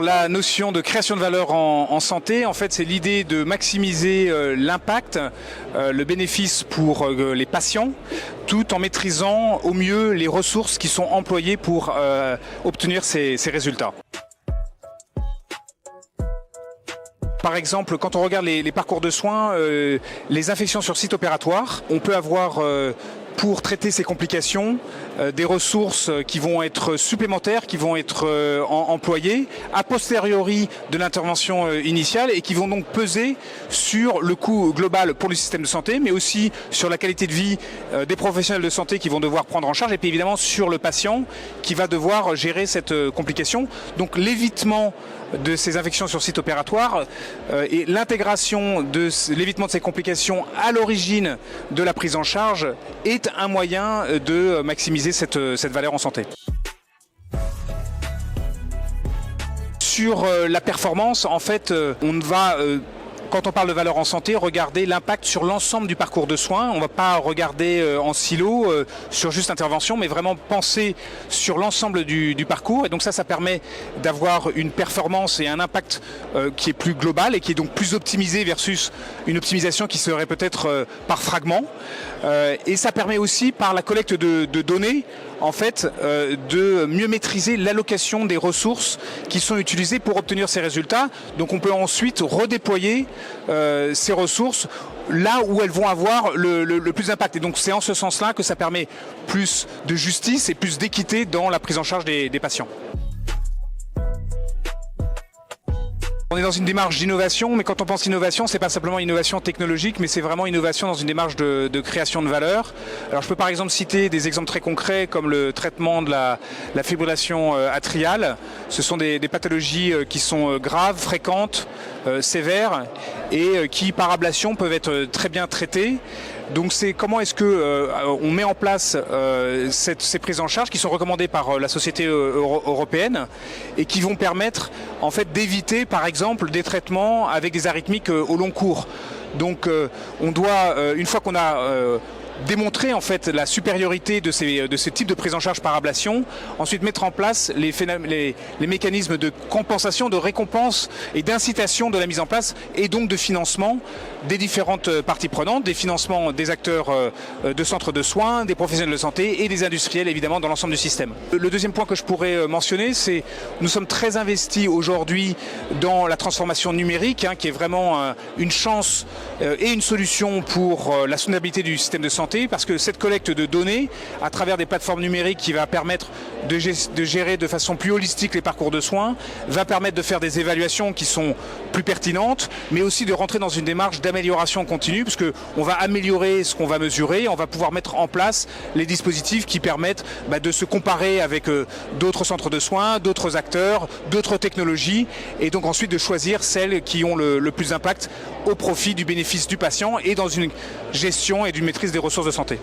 la notion de création de valeur en santé, en fait, c'est l'idée de maximiser l'impact, le bénéfice pour les patients, tout en maîtrisant au mieux les ressources qui sont employées pour obtenir ces résultats. Par exemple, quand on regarde les parcours de soins, les infections sur site opératoire, on peut avoir pour traiter ces complications des ressources qui vont être supplémentaires, qui vont être employées a posteriori de l'intervention initiale et qui vont donc peser sur le coût global pour le système de santé, mais aussi sur la qualité de vie des professionnels de santé qui vont devoir prendre en charge et puis évidemment sur le patient qui va devoir gérer cette complication. Donc l'évitement de ces infections sur site opératoire et l'intégration de l'évitement de ces complications à l'origine de la prise en charge est un moyen de maximiser cette valeur en santé. Sur la performance, en fait, on va quand on parle de valeur en santé, regarder l'impact sur l'ensemble du parcours de soins. On ne va pas regarder en silo sur juste intervention, mais vraiment penser sur l'ensemble du parcours. Et donc ça permet d'avoir une performance et un impact qui est plus global et qui est donc plus optimisé versus une optimisation qui serait peut-être par fragment. Et ça permet aussi, par la collecte de données, en fait, de mieux maîtriser l'allocation des ressources qui sont utilisées pour obtenir ces résultats. Donc on peut ensuite redéployer ces ressources là où elles vont avoir le plus d'impact. Et donc c'est en ce sens-là que ça permet plus de justice et plus d'équité dans la prise en charge des patients. On est dans une démarche d'innovation, mais quand on pense innovation, c'est pas simplement innovation technologique, mais c'est vraiment innovation dans une démarche de création de valeur. Alors je peux par exemple citer des exemples très concrets comme le traitement de la fibrillation atriale. Ce sont des pathologies qui sont graves, fréquentes, sévères et qui par ablation peuvent être très bien traitées. Donc c'est comment est-ce que on met en place ces prises en charge qui sont recommandées par la société européenne et qui vont permettre en fait d'éviter par exemple des traitements avec des arythmiques au long cours. Donc on doit une fois qu'on a démontrer en fait la supériorité de ce type de prise en charge par ablation, ensuite mettre en place les mécanismes de compensation, de récompense et d'incitation de la mise en place et donc de financement des différentes parties prenantes, des financements des acteurs de centres de soins, des professionnels de santé et des industriels évidemment dans l'ensemble du système. Le deuxième point que je pourrais mentionner, c'est nous sommes très investis aujourd'hui dans la transformation numérique qui est vraiment une chance et une solution pour la soutenabilité du système de santé, parce que cette collecte de données à travers des plateformes numériques qui va permettre de gérer de façon plus holistique les parcours de soins, va permettre de faire des évaluations qui sont plus pertinentes, mais aussi de rentrer dans une démarche d'amélioration continue, parce qu'on va améliorer ce qu'on va mesurer, on va pouvoir mettre en place les dispositifs qui permettent de se comparer avec d'autres centres de soins, d'autres acteurs, d'autres technologies, et donc ensuite de choisir celles qui ont le plus d'impact au profit du bénéfice du patient et dans une gestion et d'une maîtrise des ressources de santé.